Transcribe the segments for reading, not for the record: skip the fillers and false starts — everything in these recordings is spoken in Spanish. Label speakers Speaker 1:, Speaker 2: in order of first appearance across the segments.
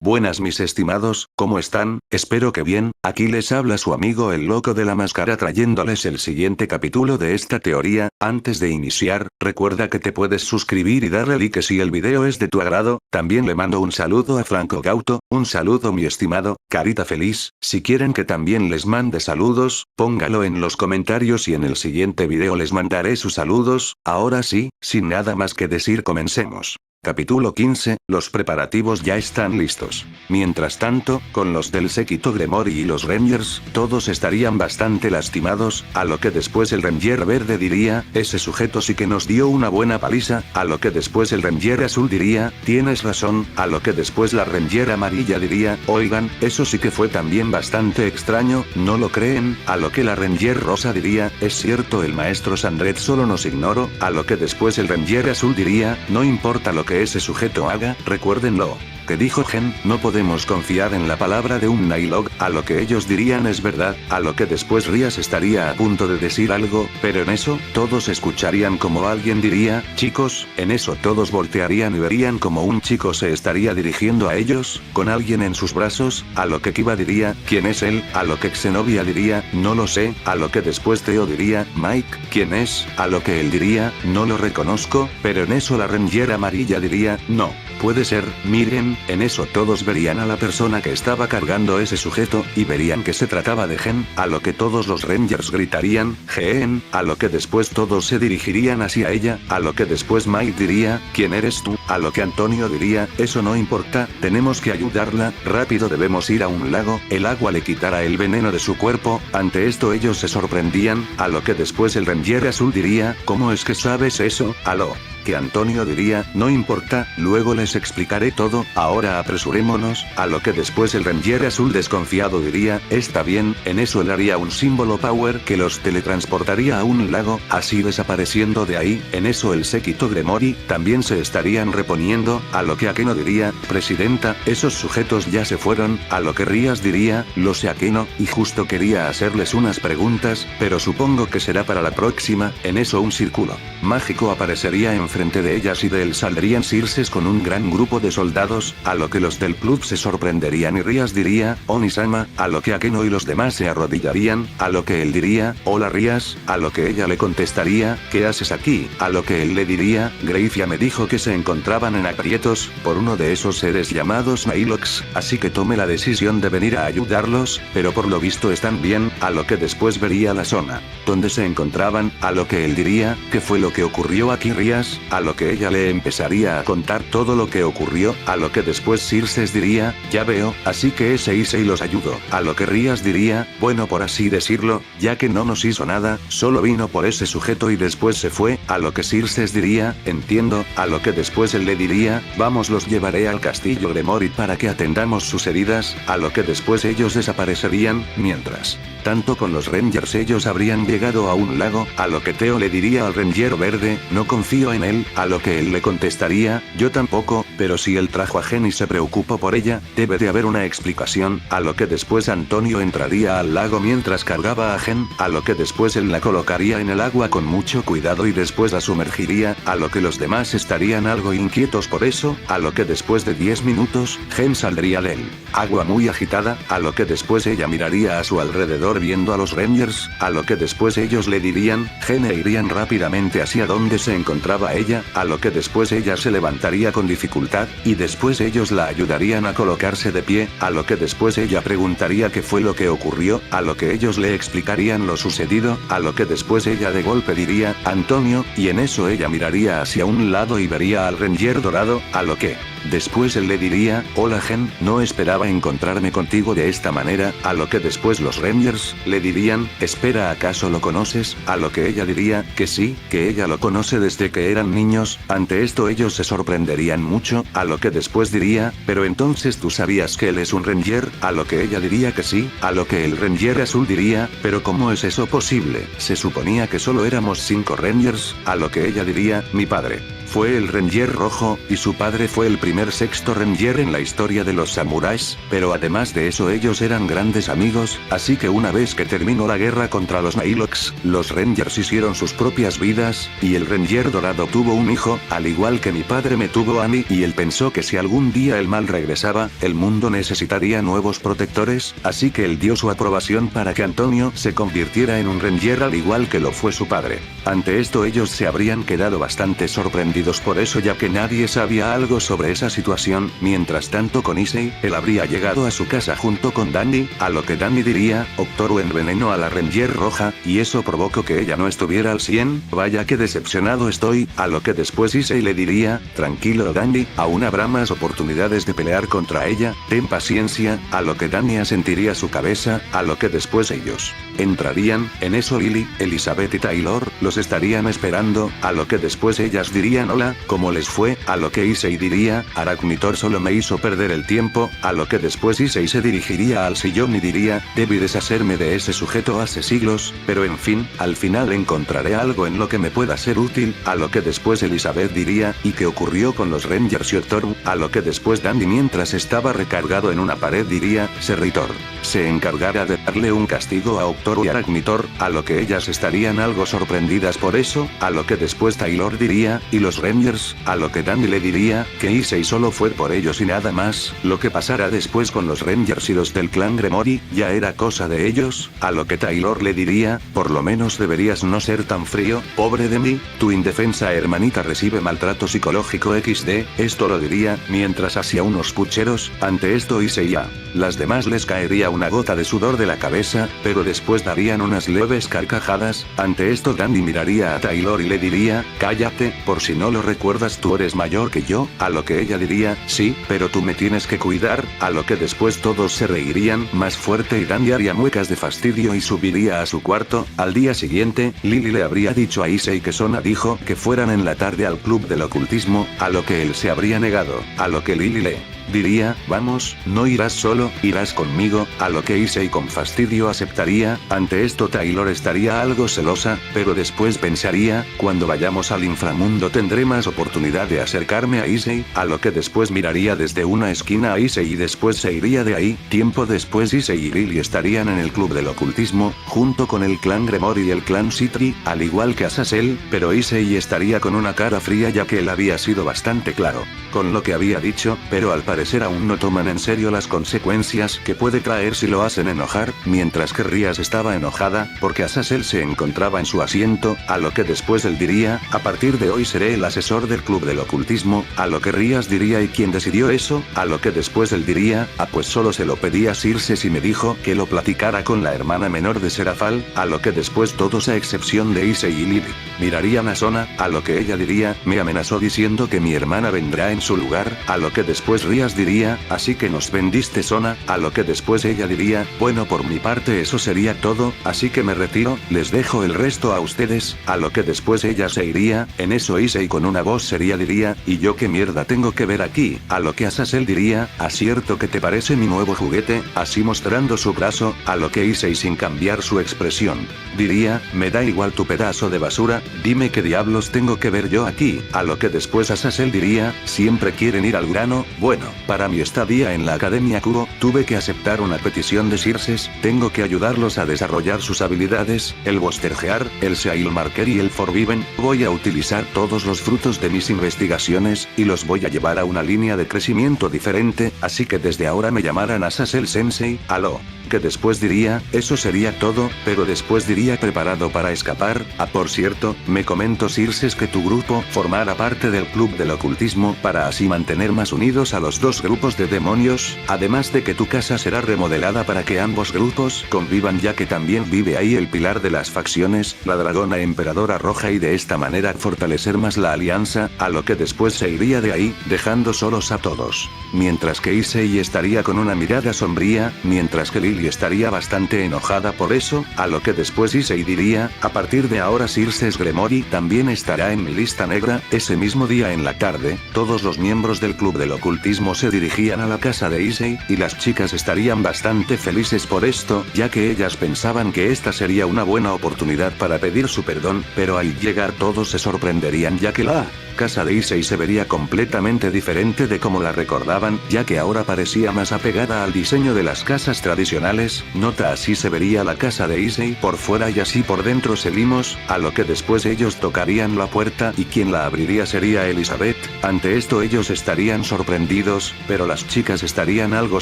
Speaker 1: Buenas mis estimados, ¿cómo están? Espero que bien, aquí les habla su amigo el loco de la máscara trayéndoles el siguiente capítulo de esta teoría. Antes de iniciar, recuerda que te puedes suscribir y darle like si el video es de tu agrado. También le mando un saludo a Franco Gauto, un saludo mi estimado, carita feliz. Si quieren que también les mande saludos, póngalo en los comentarios y en el siguiente video les mandaré sus saludos. Ahora sí, sin nada más que decir comencemos. Capítulo 15, los preparativos ya están listos. Mientras tanto, con los del séquito Gremory y los Rangers, todos estarían bastante lastimados, a lo que después el Ranger verde diría, ese sujeto sí que nos dio una buena paliza, a lo que después el Ranger azul diría, tienes razón, a lo que después la Ranger amarilla diría, oigan, eso sí que fue también bastante extraño, ¿no lo creen? A lo que la Ranger rosa diría, es cierto el maestro Sandret solo nos ignoró, a lo que después el Ranger azul diría, no importa lo que ese sujeto haga, recuérdenlo. Que dijo Gen, no podemos confiar en la palabra de un Nylog, a lo que ellos dirían es verdad, a lo que después Rías estaría a punto de decir algo, pero en eso, todos escucharían como alguien diría, chicos, en eso todos voltearían y verían como un chico se estaría dirigiendo a ellos, con alguien en sus brazos, a lo que Kiba diría, ¿quién es él? A lo que Xenovia diría, no lo sé, a lo que después Theo diría, Mike, ¿quién es? A lo que él diría, no lo reconozco, pero en eso la Ranger amarilla diría, no. Puede ser, miren, en eso todos verían a la persona que estaba cargando ese sujeto, y verían que se trataba de Gen, a lo que todos los Rangers gritarían, Gen, a lo que después todos se dirigirían hacia ella, a lo que después Mike diría, ¿quién eres tú? A lo que Antonio diría, eso no importa, tenemos que ayudarla, rápido debemos ir a un lago, el agua le quitará el veneno de su cuerpo, ante esto ellos se sorprendían, a lo que después el Ranger azul diría, ¿cómo es que sabes eso? Aló. Que Antonio diría, no importa, luego les explicaré todo, ahora apresurémonos, a lo que después el Ranger azul desconfiado diría, está bien, en eso él haría un símbolo power que los teletransportaría a un lago, así desapareciendo de ahí, en eso el séquito Gremory, también se estarían reponiendo, a lo que Akeno diría, presidenta, esos sujetos ya se fueron, a lo que Rías diría, lo sé Akeno, y justo quería hacerles unas preguntas, pero supongo que será para la próxima, en eso un círculo mágico aparecería frente de ellas y de él saldrían Circes con un gran grupo de soldados, a lo que los del club se sorprenderían y Rías diría, Onisama, a lo que Akeno y los demás se arrodillarían, a lo que él diría, hola Rías, a lo que ella le contestaría, ¿qué haces aquí? A lo que él le diría, Greifia me dijo que se encontraban en aprietos, por uno de esos seres llamados Nylox, así que tomé la decisión de venir a ayudarlos, pero por lo visto están bien, a lo que después vería la zona donde se encontraban, a lo que él diría, ¿qué fue lo que ocurrió aquí Rías? A lo que ella le empezaría a contar todo lo que ocurrió, a lo que después Circes diría, ya veo, así que ese hice y los ayudó, a lo que Rías diría, bueno por así decirlo, ya que no nos hizo nada, solo vino por ese sujeto y después se fue, a lo que Circes diría, entiendo, a lo que después él le diría, vamos los llevaré al castillo Gremory para que atendamos sus heridas, a lo que después ellos desaparecerían, mientras tanto con los Rangers ellos habrían llegado a un lago, a lo que Theo le diría al Ranger verde, no confío en él, a lo que él le contestaría, yo tampoco, pero si él trajo a Gen y se preocupó por ella, debe de haber una explicación, a lo que después Antonio entraría al lago mientras cargaba a Gen, a lo que después él la colocaría en el agua con mucho cuidado y después la sumergiría, a lo que los demás estarían algo inquietos por eso, a lo que después de 10 minutos, Gen saldría del agua muy agitada, a lo que después ella miraría a su alrededor viendo a los Rangers, a lo que después ellos le dirían, Gen e irían rápidamente hacia donde se encontraba ella, a lo que después ella se levantaría con dificultad, y después ellos la ayudarían a colocarse de pie, a lo que después ella preguntaría qué fue lo que ocurrió, a lo que ellos le explicarían lo sucedido, a lo que después ella de golpe diría, Antonio, y en eso ella miraría hacia un lado y vería al Ranger dorado, a lo que después él le diría, hola Gen, no esperaba encontrarme contigo de esta manera, a lo que después los Rangers le dirían, espera ¿acaso lo conoces? A lo que ella diría, que sí, que ella lo conoce desde que eran niños, ante esto ellos se sorprenderían mucho, a lo que después diría, pero entonces tú sabías que él es un Ranger, a lo que ella diría que sí, a lo que el Ranger azul diría, pero ¿cómo es eso posible? Se suponía que solo éramos 5 Rangers, a lo que ella diría, mi padre fue el Ranger rojo, y su padre fue el primer sexto Ranger en la historia de los samuráis, pero además de eso ellos eran grandes amigos, así que una vez que terminó la guerra contra los Nilox, los Rangers hicieron sus propias vidas, y el Ranger dorado tuvo un hijo, al igual que mi padre me tuvo a mí, y él pensó que si algún día el mal regresaba, el mundo necesitaría nuevos protectores, así que él dio su aprobación para que Antonio se convirtiera en un Ranger al igual que lo fue su padre. Ante esto ellos se habrían quedado bastante sorprendidos por eso, ya que nadie sabía algo sobre esa situación. Mientras tanto con Issei, él habría llegado a su casa junto con Danny, a lo que Danny diría, Octoru envenenó a la Ranger roja, y eso provocó que ella no estuviera al 100, vaya que decepcionado estoy, a lo que después Issei le diría, tranquilo Danny, aún habrá más oportunidades de pelear contra ella, ten paciencia, a lo que Danny asentiría su cabeza, a lo que después ellos entrarían. En eso Lily, Elizabeth y Taylor los estarían esperando, a lo que después ellas dirían hola, ¿cómo les fue? A lo que Issei diría, Aracnitor solo me hizo perder el tiempo, a lo que después Issei se dirigiría al sillón y diría, debí deshacerme de ese sujeto hace siglos, pero en fin, al final encontraré algo en lo que me pueda ser útil, a lo que después Elizabeth diría, ¿y qué ocurrió con los Rangers y Octoru? A lo que después Danny mientras estaba recargado en una pared diría, Serritor se encargará de darle un castigo a Octoru y Aracnitor, a lo que ellas estarían algo sorprendidas por eso, a lo que después Taylor diría, ¿y los Rangers? A lo que Danny le diría, que Issei solo fue por ellos y nada más, lo que pasara después con los Rangers y los del clan Gremory, ya era cosa de ellos, a lo que Taylor le diría, por lo menos deberías no ser tan frío, pobre de mí, tu indefensa hermanita recibe maltrato psicológico XD, esto lo diría, mientras hacía unos pucheros. Ante esto Issei a las demás les caería una gota de sudor de la cabeza, pero después darían unas leves carcajadas. Ante esto Danny miraría a Taylor y le diría, cállate, por si no lo recuerdas tú eres mayor que yo, a lo que ella diría, sí, pero tú me tienes que cuidar, a lo que después todos se reirían más fuerte y Danny haría muecas de fastidio y subiría a su cuarto. Al día siguiente, Lily le habría dicho a Issei que Sona dijo que fueran en la tarde al club del ocultismo, a lo que él se habría negado, a lo que Lily le diría, vamos, no irás solo, irás conmigo, a lo que Issei con fastidio aceptaría. Ante esto Taylor estaría algo celosa, pero después pensaría, cuando vayamos al inframundo tendré más oportunidad de acercarme a Issei, a lo que después miraría desde una esquina a Issei y después se iría de ahí. Tiempo después Issei y Lily estarían en el club del ocultismo, junto con el clan Gremory y el clan Citri, al igual que Azazel, pero Issei estaría con una cara fría ya que él había sido bastante claro con lo que había dicho, pero al parecer aún no toman en serio las consecuencias que puede traer si lo hacen enojar, mientras que Rías estaba enojada, porque Azazel se encontraba en su asiento, a lo que después él diría, a partir de hoy seré el asesor del club del ocultismo, a lo que Rías diría ¿y quién decidió eso? A lo que después él diría, pues solo se lo pedí a Circes y me dijo que lo platicara con la hermana menor de Serafal, a lo que después todos a excepción de Issei y Lily mirarían a Sona, a lo que ella diría, me amenazó diciendo que mi hermana vendrá en su lugar, a lo que después Rías diría, así que nos vendiste Sona, a lo que después ella diría, bueno por mi parte eso sería todo, así que me retiro, les dejo el resto a ustedes, a lo que después ella se iría. En eso Issei con una voz seria diría, ¿y yo qué mierda tengo que ver aquí? A lo que Azazel diría, ¿acierto que te parece mi nuevo juguete? Así mostrando su brazo, a lo que Issei sin cambiar su expresión diría, me da igual tu pedazo de basura, dime qué diablos tengo que ver yo aquí, a lo que después Azazel diría, siempre quieren ir al grano, bueno, para mi estadía en la Academia Kubo, tuve que aceptar una petición de Circes, tengo que ayudarlos a desarrollar sus habilidades, el Bostergear, el Seilmarker y el Forgiven, voy a utilizar todos los frutos de mis investigaciones, y los voy a llevar a una línea de crecimiento diferente, así que desde ahora me llamarán Azazel Sensei, aló. Que después diría, eso sería todo, pero después diría preparado para escapar, por cierto, me comentó Circes que tu grupo formará parte del club del ocultismo para así mantener más unidos a los dos grupos de demonios, además de que tu casa será remodelada para que ambos grupos convivan ya que también vive ahí el pilar de las facciones, la dragona emperadora roja y de esta manera fortalecer más la alianza, a lo que después se iría de ahí, dejando solos a todos. Mientras que Issei estaría con una mirada sombría, mientras que Lily estaría bastante enojada por eso, a lo que después Issei diría, a partir de ahora Circes Gremory también estará en mi lista negra. Ese mismo día en la tarde, todos los miembros del club del ocultismo se dirigían a la casa de Issei, y las chicas estarían bastante felices por esto, ya que ellas pensaban que esta sería una buena oportunidad para pedir su perdón, pero al llegar todos se sorprenderían ya que la casa de Issei se vería completamente diferente de como la recordaban, ya que ahora parecía más apegada al diseño de las casas tradicionales. Nota: así se vería la casa de Issei por fuera y así por dentro. Seguimos, a lo que después ellos tocarían la puerta y quien la abriría sería Elizabeth. Ante esto ellos estarían sorprendidos, pero las chicas estarían algo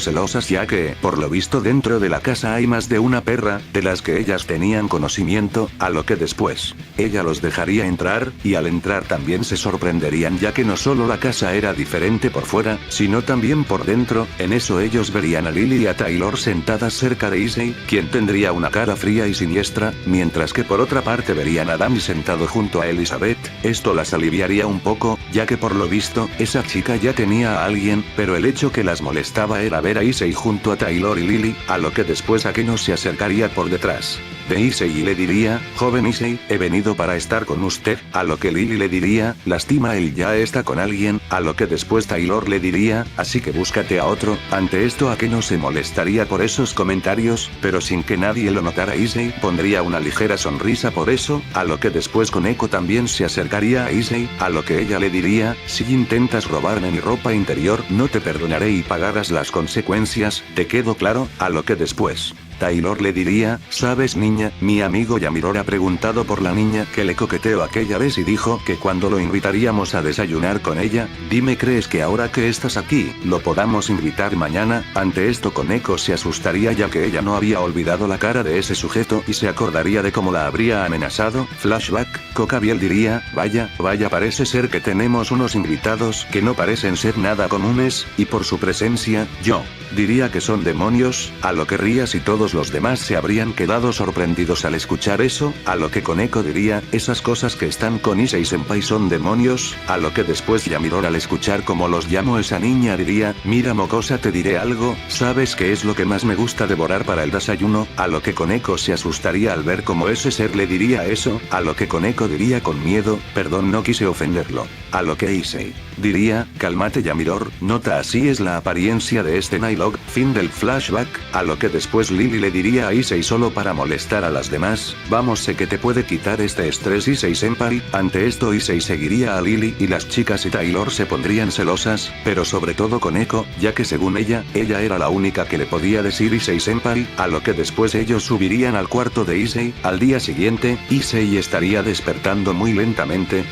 Speaker 1: celosas ya que, por lo visto dentro de la casa hay más de una perra, de las que ellas tenían conocimiento, a lo que después, ella los dejaría entrar, y al entrar también se sorprenderían ya que no solo la casa era diferente por fuera, sino también por dentro. En eso ellos verían a Lily y a Taylor sentadas cerca de Issei, quien tendría una cara fría y siniestra, mientras que por otra parte verían a Dami sentado junto a Elizabeth. Esto las aliviaría un poco, ya que por lo visto, esa chica ya tenía a alguien, pero el hecho que las molestaba era ver a Issei junto a Taylor y Lily, a lo que después Akeno se acercaría por detrás de Issei y le diría: joven Issei, he venido para estar con usted, a lo que Lily le diría: lástima, él ya está con alguien, a lo que después Taylor le diría: así que búscate a otro. Ante esto Akeno se molestaría por esos comentarios, pero sin que nadie lo notara Issei pondría una ligera sonrisa por eso, a lo que después Koneko también se acercaría a Issei, a lo que ella le diría: si intentas robarme mi ropa interior no te perdonaré y pagarás las consecuencias, ¿te quedó claro? A lo que después Taylor le diría: sabes niña, mi amigo Yamiro ha preguntado por la niña que le coqueteó aquella vez y dijo que cuando lo invitaríamos a desayunar con ella. Dime, ¿crees que ahora que estás aquí, lo podamos invitar mañana? Ante esto Koneko se asustaría ya que ella no había olvidado la cara de ese sujeto y se acordaría de cómo la habría amenazado. Flashback, Kokabiel diría: vaya, parece ser que tenemos unos invitados que no parecen ser nada comunes, y por su presencia, yo diría que son demonios, a lo que Rías y todos los demás se habrían quedado sorprendidos al escuchar eso, a lo que Koneko diría: esas cosas que están con Issei Senpai son demonios, a lo que después Yamiro al escuchar cómo los llamó esa niña diría: mira mocosa, te diré algo, ¿sabes qué es lo que más me gusta devorar para el desayuno? A lo que Koneko se asustaría al ver cómo ese ser le diría eso, a lo que Koneko diría con miedo: perdón, no quise ofenderlo. A lo que Issei diría: cálmate Yamiro. Nota: así es la apariencia de este Nightlock. Fin del flashback, a lo que después Lily le diría a Issei solo para molestar a las demás: vamos, sé que te puede quitar este estrés Issei Senpai. Ante esto Issei seguiría a Lily y las chicas y Taylor se pondrían celosas, pero sobre todo Koneko, ya que según ella era la única que le podía decir Issei Senpai, a lo que después ellos subirían al cuarto de Issei. Al día siguiente, Issei estaría despertando muy lentamente,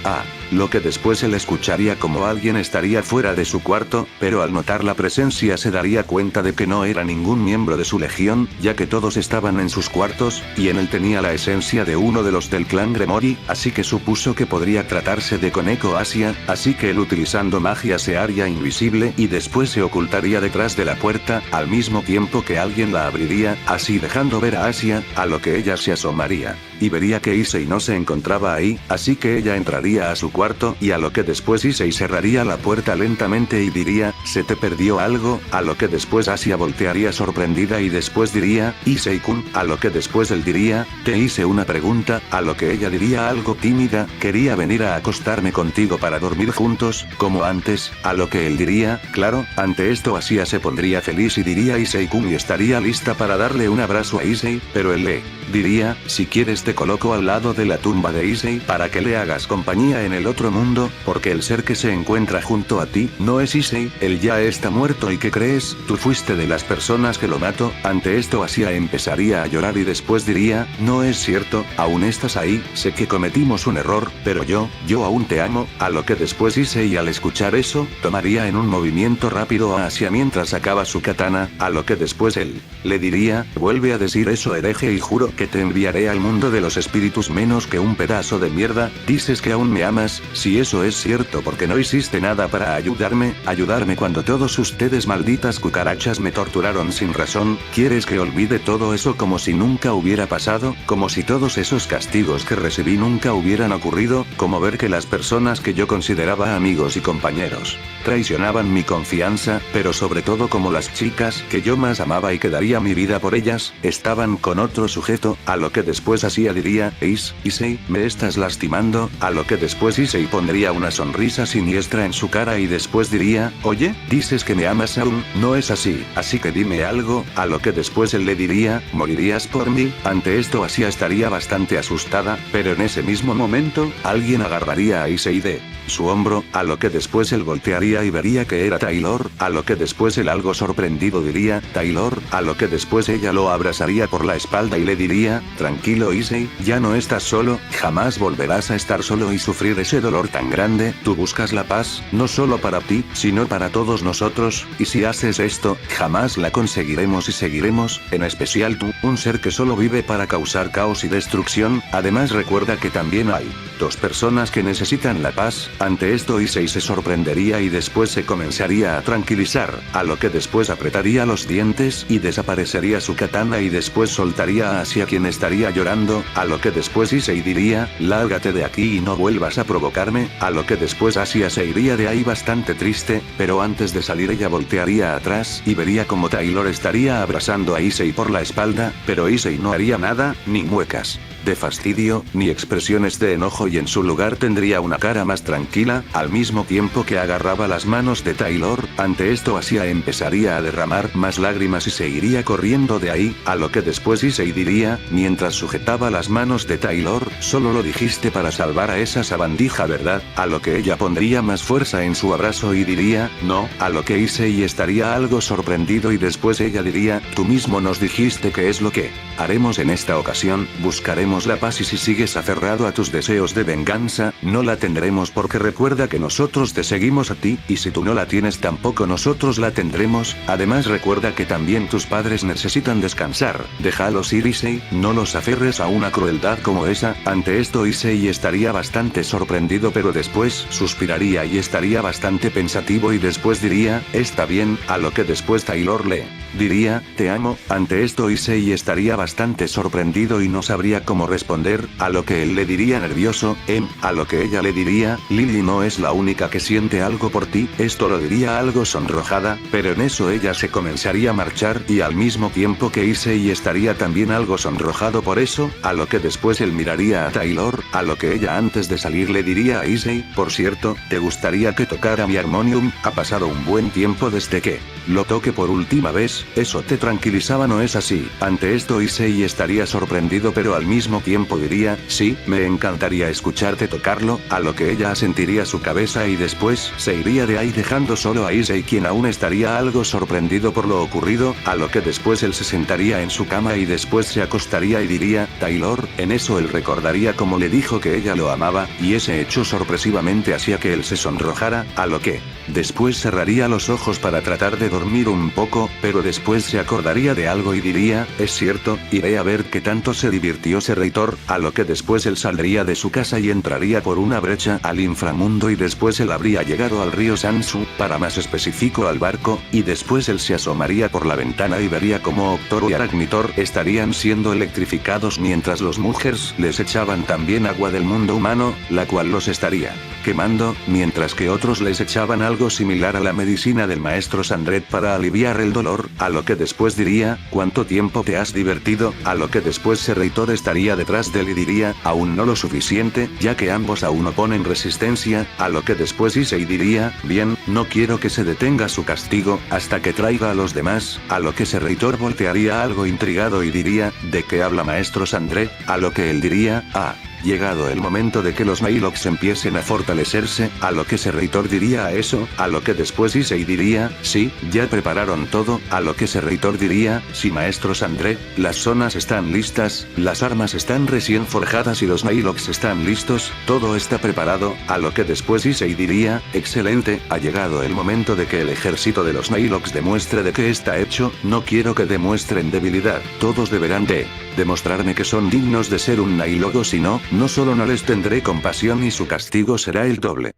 Speaker 1: lo que después él escucharía como alguien estaría fuera de su cuarto, pero al notar la presencia se daría cuenta de que no era ningún miembro de su legión, ya que todos estaban en sus cuartos, y en él tenía la esencia de uno de los del clan Gremori, así que supuso que podría tratarse de Koneko Asia, así que él utilizando magia se haría invisible y después se ocultaría detrás de la puerta, al mismo tiempo que alguien la abriría, así dejando ver a Asia, a lo que ella se asomaría y vería que Issei no se encontraba ahí, así que ella entraría a su cuarto y a lo que después Issei cerraría la puerta lentamente y diría: ¿se te perdió algo? A lo que después Asia voltearía sorprendida y después diría: Issei-kun, a lo que después él diría: te hice una pregunta, a lo que ella diría algo tímida: quería venir a acostarme contigo para dormir juntos, como antes, a lo que él diría: claro. Ante esto Asia se pondría feliz y diría Issei-kun y estaría lista para darle un abrazo a Issei, pero él le diría: si quieres te coloco al lado de la tumba de Issei para que le hagas compañía en el otro mundo, porque el ser que se encuentra junto a ti no es Issei, él ya está muerto. ¿Y qué crees? Tú fuiste de las personas que lo mató. Ante esto Asia empezaría a llorar y después diría: no es cierto, aún estás ahí, sé que cometimos un error, pero yo aún te amo. A lo que después Issei al escuchar eso, tomaría en un movimiento rápido a Asia mientras sacaba su katana, a lo que después él le diría: vuelve a decir eso hereje y juro que te enviaré al mundo de los espíritus menos que un pedazo de mierda. Dices que aún me amas, si eso es cierto, porque no hiciste nada para ayudarme cuando todos ustedes malditas cucarachas me torturaron sin razón. ¿Quieres que olvide todo eso como si nunca hubiera pasado? Como si todos esos castigos que recibí nunca hubieran ocurrido, como ver que las personas que yo consideraba amigos y compañeros traicionaban mi confianza, pero sobre todo como las chicas que yo más amaba y que daría mi vida por ellas, estaban con otro sujeto, a lo que después Asia diría: Issei, me estás lastimando, a lo que después Issei pondría una sonrisa siniestra en su cara y después diría: oye, dices que me amas aún, no es así que dime algo, a lo que después él le diría, morirías por mí. Ante esto Asia estaría bastante asustada, pero en ese mismo momento, alguien agarraría a Issei de su hombro, a lo que después él voltearía y vería que era Taylor, a lo que después él algo sorprendido diría, Taylor, a lo que después ella lo abrazaría por la espalda y le diría, tranquilo Issei, ya no estás solo, jamás volverás a estar solo y sufrir ese dolor tan grande, tú buscas la paz, no solo para ti, sino para todos nosotros, y si haces esto, jamás la conseguiremos y seguiremos, en especial tú, un ser que solo vive para causar caos y destrucción. Además recuerda que también hay dos personas que necesitan la paz. Ante esto Issei se sorprendería y después se comenzaría a tranquilizar, a lo que después apretaría los dientes y desaparecería su katana y después soltaría a Asia quien estaría llorando, a lo que después Issei diría, lárgate de aquí y no vuelvas a provocarme, a lo que después Asia se iría de ahí bastante triste, pero antes de salir ella voltearía atrás y vería como Taylor estaría abrazando a Issei por la espalda, pero Issei no haría nada, ni muecas de fastidio, ni expresiones de enojo y en su lugar tendría una cara más tranquila, al mismo tiempo que agarraba las manos de Taylor. Ante esto Asia empezaría a derramar más lágrimas y se iría corriendo de ahí, a lo que después Issei diría, mientras sujetaba las manos de Taylor, solo lo dijiste para salvar a esa sabandija ¿verdad? A lo que ella pondría más fuerza en su abrazo y diría, no, a lo que Issei estaría algo sorprendido y después ella diría, tú mismo nos dijiste que es lo que haremos en esta ocasión, buscaremos la paz y si sigues aferrado a tus deseos de venganza, no la tendremos porque recuerda que nosotros te seguimos a ti, y si tú no la tienes tampoco nosotros la tendremos, además recuerda que también tus padres necesitan descansar, déjalos ir Issei, no los aferres a una crueldad como esa. Ante esto Issei estaría bastante sorprendido pero después suspiraría y estaría bastante pensativo y después diría, está bien, a lo que después Taylor le diría, te amo. Ante esto Issei estaría bastante sorprendido y no sabría cómo responder, a lo que él le diría nervioso, a lo que ella le diría, Lily no es la única que siente algo por ti, esto lo diría algo sonrojada, pero en eso ella se comenzaría a marchar y al mismo tiempo que Issei estaría también algo sonrojado por eso, a lo que después él miraría a Taylor, a lo que ella antes de salir le diría a Issei, por cierto, ¿te gustaría que tocara mi armonium? Ha pasado un buen tiempo desde que lo toque por última vez, eso te tranquilizaba ¿no es así? Ante esto Issei estaría sorprendido pero al mismo tiempo diría, sí, me encantaría escucharte tocarlo, a lo que ella asentiría su cabeza y después se iría de ahí dejando solo a Issei quien aún estaría algo sorprendido por lo ocurrido, a lo que después él se sentaría en su cama y después se acostaría y diría, Taylor, en eso él recordaría cómo le dijo que ella lo amaba, y ese hecho sorpresivamente hacía que él se sonrojara, a lo que después cerraría los ojos para tratar de dormir un poco, pero después se acordaría de algo y diría, es cierto, iré a ver qué tanto se divirtió ese reitor, a lo que después él saldría de su casa y entraría por una brecha al inframundo y después él habría llegado al río Sansu, para más específico al barco, y después él se asomaría por la ventana y vería como Octoro y Aragnitor estarían siendo electrificados mientras los Muggers les echaban también agua del mundo humano, la cual los estaría quemando, mientras que otros les echaban algo similar a la medicina del maestro Sandret para aliviar el dolor, a lo que después diría, ¿cuánto tiempo te has divertido? A lo que después Serreitor estaría detrás de él y diría, aún no lo suficiente, ya que ambos aún oponen resistencia, a lo que después Issei diría, bien, no quiero que se detenga su castigo, hasta que traiga a los demás, a lo que Serreitor voltearía algo intrigado y diría, ¿de qué habla maestro Sandret? A lo que él diría, llegado el momento de que los Mylox empiecen a fortalecerse, a lo que Serreitor diría a eso, a lo que después Issei diría, sí, ya prepararon todo, a lo que Serreitor diría, sí maestro Sandret, las zonas están listas, las armas están recién forjadas y los Mylox están listos, todo está preparado, a lo que después Issei diría, excelente, ha llegado el momento de que el ejército de los Mylox demuestre de qué está hecho, no quiero que demuestren debilidad, todos deberán de demostrarme que son dignos de ser un Nihilogos, si no, no solo no les tendré compasión y su castigo será el doble.